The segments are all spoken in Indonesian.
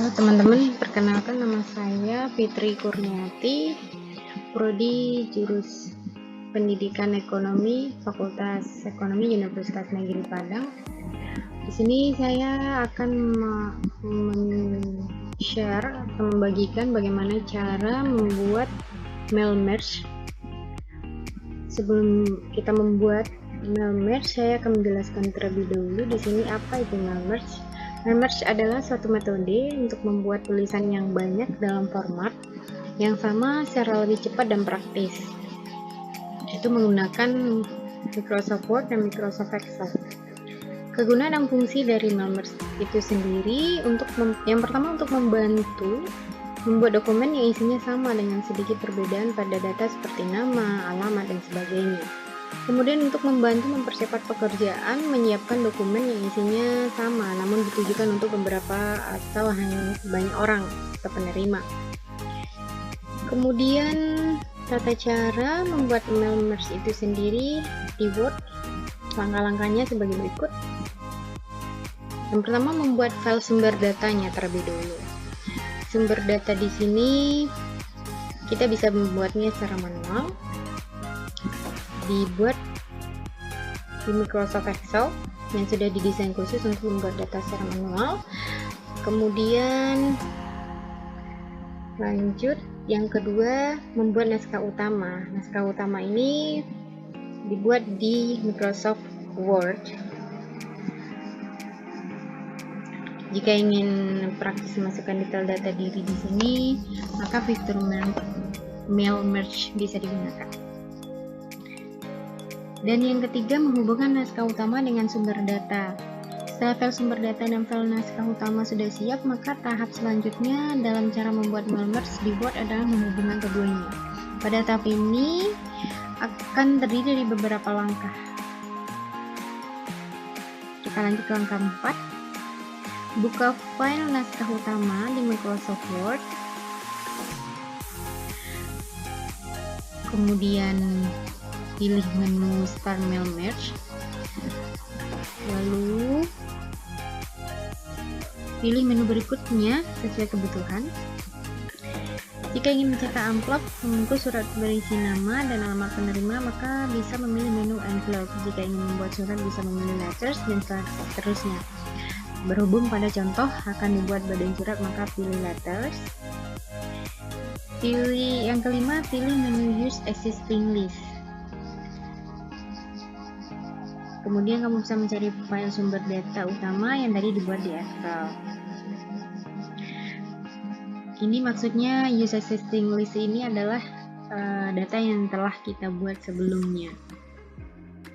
Halo teman-teman, perkenalkan nama saya Fitri Kurniati, Prodi Jurus Pendidikan Ekonomi, Fakultas Ekonomi Universitas Negeri Padang. Di sini saya akan share atau membagikan bagaimana cara membuat mail merge. Sebelum kita membuat mail merge, saya akan menjelaskan terlebih dahulu di sini apa itu mail merge. Mail merge adalah suatu metode untuk membuat tulisan yang banyak dalam format yang sama secara lebih cepat dan praktis. Itu menggunakan Microsoft Word dan Microsoft Excel. Kegunaan dan fungsi dari mail merge itu sendiri yang pertama untuk membantu membuat dokumen yang isinya sama dengan sedikit perbedaan pada data seperti nama, alamat, dan sebagainya. Kemudian untuk membantu mempercepat pekerjaan menyiapkan dokumen yang isinya sama namun ditujukan untuk beberapa atau hanya banyak orang atau penerima. Kemudian tata cara membuat mail merge itu sendiri di Word, langkah-langkahnya sebagai berikut. Yang pertama, membuat file sumber datanya terlebih dahulu. Sumber data di sini kita bisa membuatnya secara manual, dibuat di Microsoft Excel yang sudah didesain khusus untuk membuat data secara manual. Kemudian lanjut, yang kedua, membuat naskah utama. Naskah utama ini dibuat di Microsoft Word. Jika ingin praktis memasukkan detail data diri di sini, maka fitur mail merge bisa digunakan. Dan yang ketiga, menghubungkan naskah utama dengan sumber data. Setelah file sumber data dan file naskah utama sudah siap, maka tahap selanjutnya dalam cara membuat mail merge di Word adalah menghubungkan keduanya. Pada tahap ini akan terdiri dari beberapa langkah. Kita lanjut ke langkah 4. Buka file naskah utama di Microsoft Word. Kemudian pilih menu Start Mail Merge, lalu pilih menu berikutnya sesuai kebutuhan. Jika ingin mencetak amplop membungkus surat berisi nama dan alamat penerima, maka bisa memilih menu envelope. Jika ingin membuat surat, bisa memilih letters dan seterusnya. Berhubung pada contoh akan dibuat badan surat, maka pilih letters. Pilih yang kelima, pilih menu Use Existing List. Kemudian kamu bisa mencari file sumber data utama yang tadi dibuat di Excel. Ini maksudnya use existing list ini adalah data yang telah kita buat sebelumnya.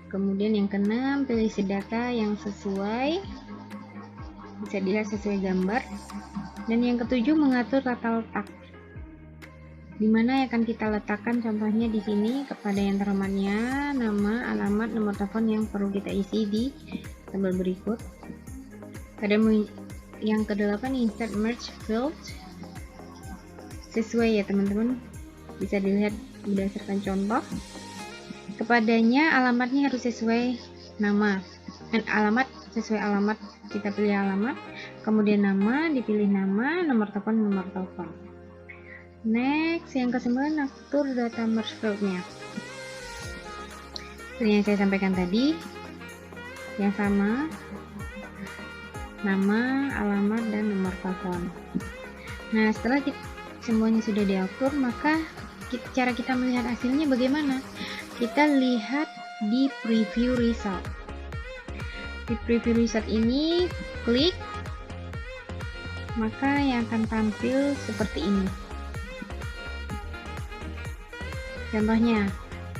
Kemudian yang keenam, pilih isi data yang sesuai, bisa dilihat sesuai gambar. Dan yang ketujuh, mengatur tata letak. Di mana akan kita letakkan, contohnya di sini kepada yang terhormatnya, nama, alamat, nomor telepon yang perlu kita isi di tabel berikut. Pada yang ke-8, insert merge field. Sesuai ya teman-teman, bisa dilihat berdasarkan contoh. Kepadanya alamatnya harus sesuai nama dan alamat sesuai alamat, kita pilih alamat, kemudian nama, dipilih nama, nomor telepon. Next, yang ke-9, atur data merge field-nya. Seperti yang saya sampaikan tadi, yang sama, nama, alamat, dan nomor telepon. Nah, setelah semuanya sudah diatur, maka cara kita melihat hasilnya bagaimana? Kita lihat di preview result. Di preview result ini, klik, maka yang akan tampil seperti ini. Contohnya,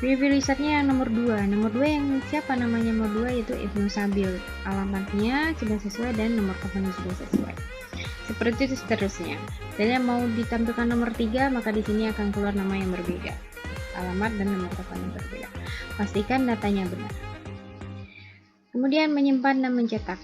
preview resultnya yang nomor 2. Nomor 2 yang siapa namanya nomor 2, yaitu Ibnu Sabil. Alamatnya sudah sesuai dan nomor teleponnya sudah sesuai. Seperti itu seterusnya. Dan yang mau ditampilkan nomor 3, maka di sini akan keluar nama yang berbeda. Alamat dan nomor telepon yang berbeda. Pastikan datanya benar. Kemudian menyimpan dan mencetak.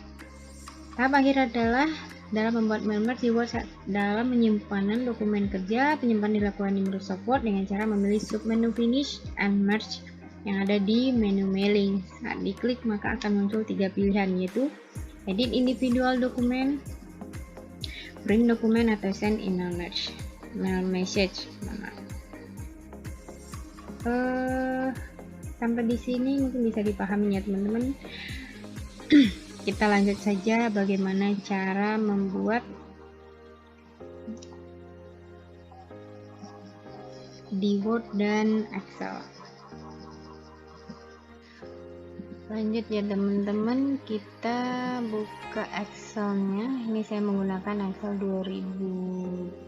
Tahap akhir adalah dalam membuat mail merge di Word. Dalam penyimpanan dokumen kerja, penyimpanan dilakukan di Microsoft Word dengan cara memilih submenu Finish and Merge yang ada di menu mailing. Saat diklik maka akan muncul 3 pilihan, yaitu Edit Individual Dokumen, print dokumen atau send email message. Sampai di sini mungkin bisa dipahami ya teman-teman. Kita lanjut saja bagaimana cara membuat di Word dan Excel. Lanjut ya teman-teman, kita buka Excelnya. Ini saya menggunakan Excel 2010.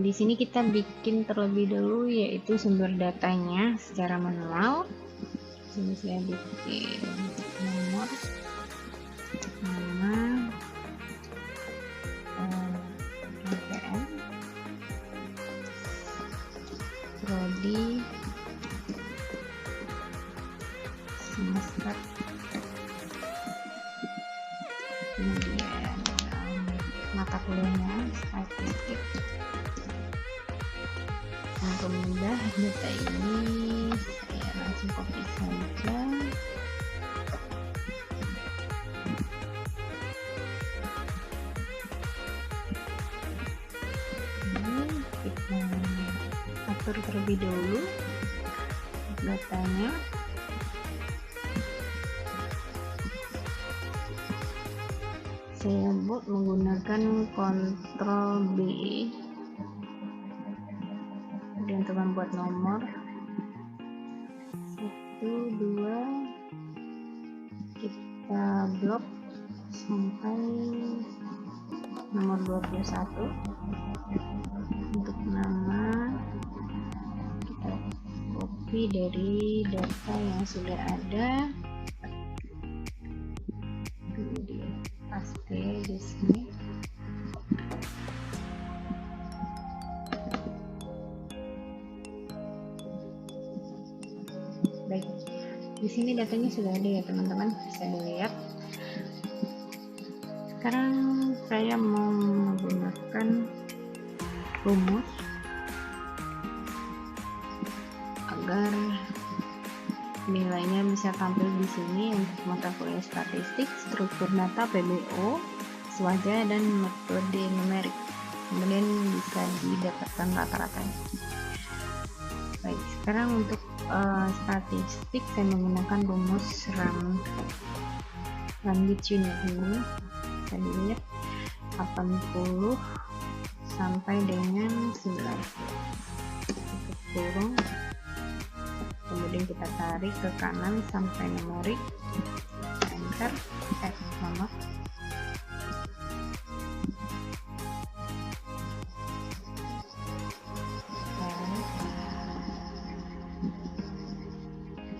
Di sini kita bikin terlebih dahulu yaitu sumber datanya secara manual. Ini saya bikin nomor, nama, NPM, prodi, semester, kemudian mata kuliahnya statistik. Untuk mudah data ini saya langsung copy saja. Kita atur terlebih dahulu datanya. Saya buat menggunakan Ctrl B. Kemudian untuk membuat nomor 1, 2, kita blok sampai nomor 21. Untuk nama kita copy dari data yang sudah ada, kemudian paste di sini. Baik, di sini datanya sudah ada ya teman-teman, bisa dilihat. Sekarang saya mau menggunakan rumus agar nilainya bisa tampil di sini untuk mata kuliah statistik, struktur data, PBO, swaja, dan metode numerik. Kemudian bisa didapatkan rata-ratanya. Baik, sekarang untuk statistik saya menggunakan rumus Rambit unit ini. Bisa dilihat 80 sampai dengan 90. Untuk kurung, kemudian kita tarik ke kanan sampai numerik, enter, nomor.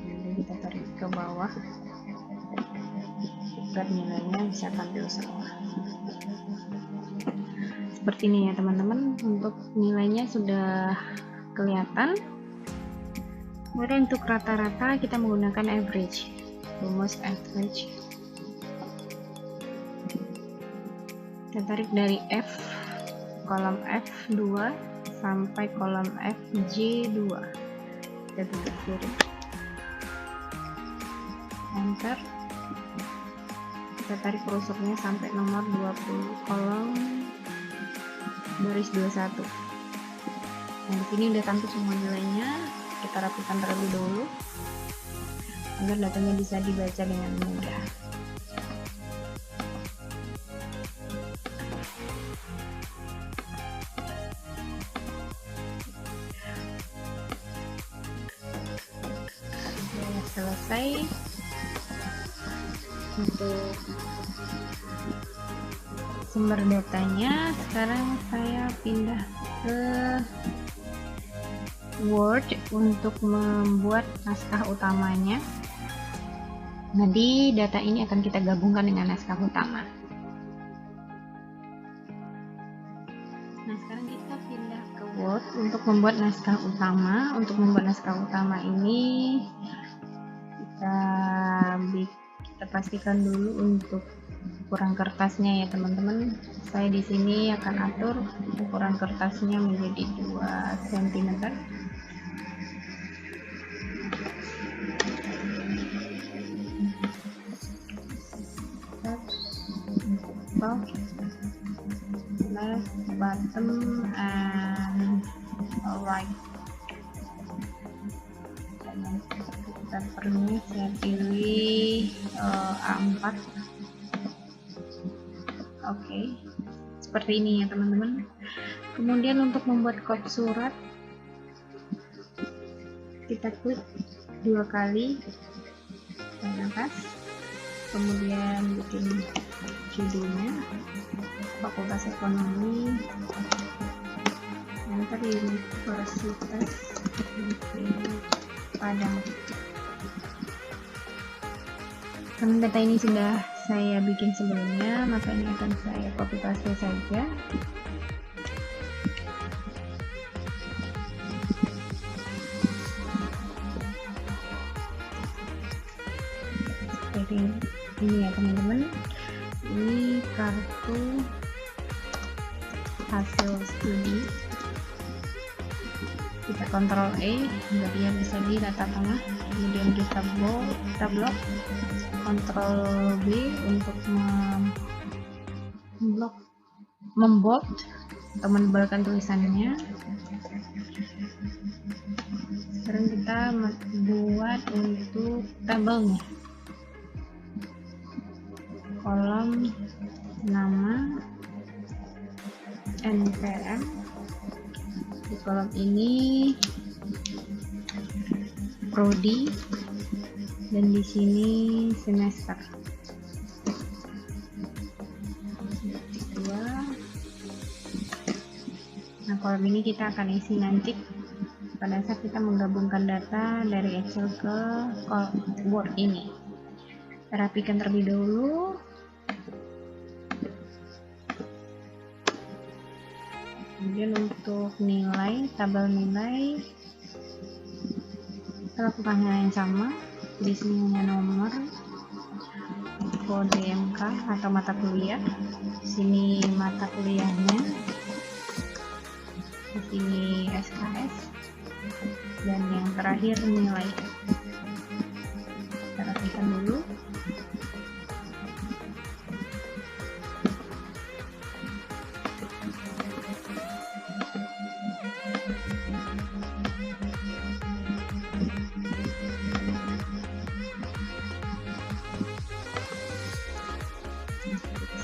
Kemudian kita tarik ke bawah agar nilainya bisa tampil semua. Seperti ini ya teman-teman, untuk nilainya sudah kelihatan. Kemudian untuk rata-rata kita menggunakan average, rumus average. Kita tarik dari F, kolom F2 sampai kolom FJ2. Kita tutup kurung, enter. Kita tarik kursornya sampai nomor 20, kolom baris 21. Nah, di sini udah tampil semua nilainya. Kita rapikan terlebih dahulu agar datanya bisa dibaca dengan mudah. Sudah selesai. Untuk sumber datanya, sekarang saya pindah ke Word untuk membuat naskah utamanya. Nanti data ini akan kita gabungkan dengan naskah utama. Nah, sekarang kita pindah ke Word untuk membuat naskah utama. Untuk membuat naskah utama ini kita pastikan dulu untuk ukuran kertasnya ya teman-teman. Saya di sini akan atur ukuran kertasnya menjadi 2 cm. top, left, bottom, and right. Papernya saya pilih A4. Oke, seperti ini ya teman-teman. Kemudian untuk membuat kop surat, kita klik 2 kali ke atas, kemudian bikin judulnya Fakultas Ekonomi, enter Universitas Padang. Karena data ini sudah saya bikin sebelumnya, maka ini akan saya copy paste saja. Seperti ini ya teman-teman. Ini kartu hasil studi. Kita kontrol E biar dia bisa di data tengah, kemudian kita blok, kontrol B untuk membold atau menebalkan tulisannya. Sekarang kita buat untuk tabelnya, kolom nama NPM. Di kolom ini prodi dan di sini semester. Nah, kolom ini kita akan isi nanti pada saat kita menggabungkan data dari Excel ke Word ini. Kita rapikan terlebih dahulu. Kemudian untuk nilai, tabel nilai, kita lakukan hal yang sama. Di sini hanya nomor, kode MK atau mata kuliah. Di sini mata kuliahnya, di sini SKS, dan yang terakhir nilai. Kita rapikan dulu.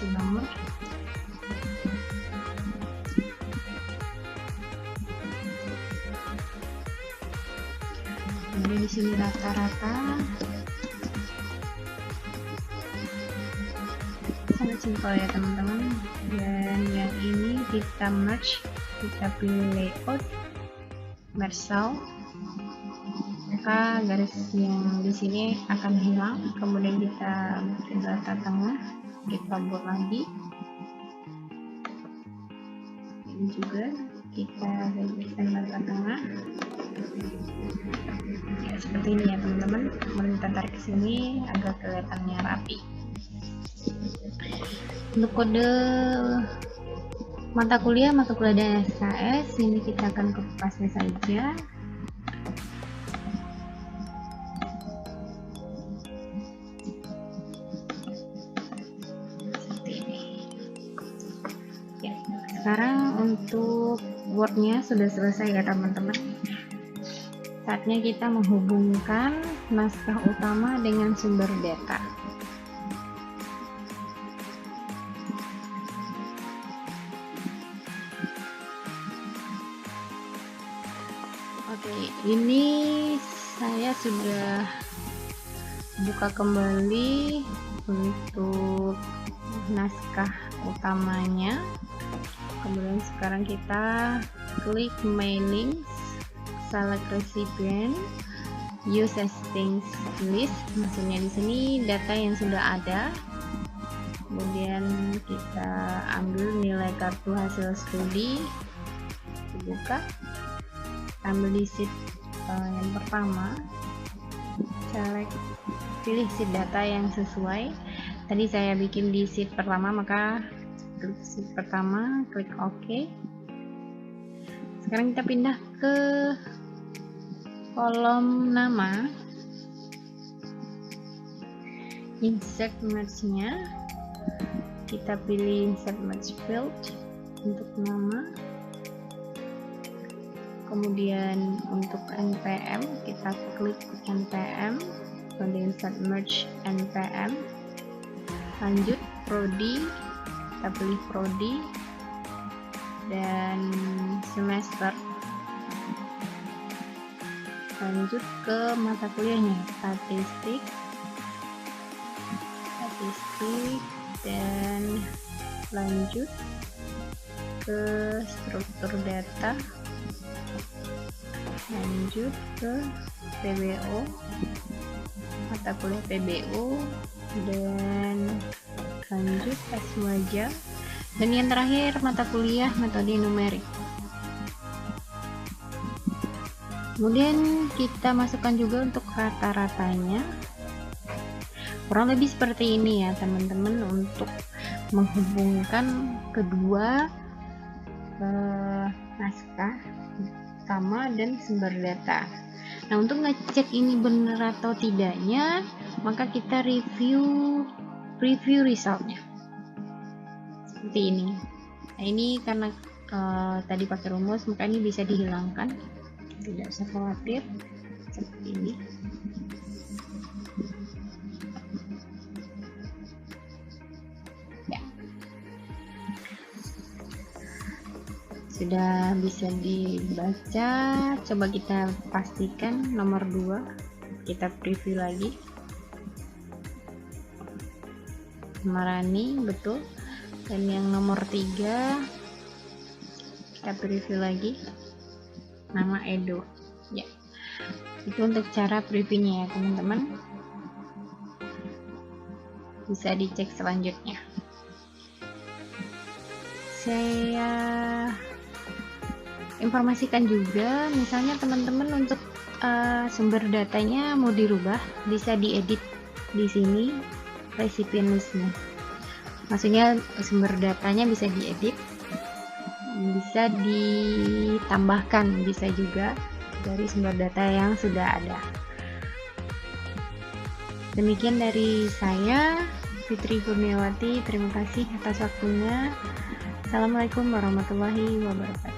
Nomor, kemudian di sini rata-rata. Sangat simpel ya teman-teman. Dan yang ini kita merge, kita pilih layout, merge cell, maka garis yang di sini akan hilang. Kemudian kita ke data tengah, kita buat lagi. Ini juga kita berikan data tengah. Ya, seperti ini ya teman-teman. Kemudian kita tarik ke sini agar kelihatannya rapi. Untuk kode mata kuliah dan SKS ini kita akan copy paste saja. Sekarang untuk Word-nya sudah selesai ya teman-teman. Saatnya kita menghubungkan naskah utama dengan sumber data. Oke, ini saya sudah buka kembali untuk naskah utamanya. Kemudian sekarang kita klik mailing, select recipient, use existing list. Maksudnya di sini data yang sudah ada. Kemudian kita ambil nilai kartu hasil studi, dibuka, ambil di sheet yang pertama, select, pilih sheet data yang sesuai. Tadi saya bikin di sheet pertama, maka klik sheet pertama, klik OK. Sekarang kita pindah ke kolom nama, insert merge-nya, kita pilih insert match field untuk nama, kemudian untuk npm kita klik npm, kemudian insert merge npm, lanjut prodi, kita pilih prodi dan semester, lanjut ke mata kuliahnya statistik dan lanjut ke struktur data, lanjut ke PBO, mata kuliah PBO, dan lanjut tes wajah, dan yang terakhir mata kuliah metode numerik. Kemudian kita masukkan juga untuk rata-ratanya, kurang lebih seperti ini ya teman-teman, untuk menghubungkan kedua naskah sama dan sumber data. Nah, untuk ngecek ini benar atau tidaknya, maka kita preview resultnya seperti ini. Nah, ini karena tadi pakai rumus, maka ini bisa dihilangkan, tidak usah khawatir, seperti ini. Ya, sudah bisa dibaca. Coba kita pastikan nomor 2, kita preview lagi. Marani, betul. Dan yang nomor 3 kita preview lagi, nama Edo. Ya, itu untuk cara previewnya ya teman-teman, bisa dicek selanjutnya. Saya informasikan juga, misalnya teman-teman untuk sumber datanya mau dirubah, bisa diedit di sini recipient listnya. Maksudnya sumber datanya bisa diedit, bisa ditambahkan, bisa juga dari sumber data yang sudah ada. Demikian dari saya, Fitri Kurniawati. Terima kasih atas waktunya. Assalamualaikum warahmatullahi wabarakatuh.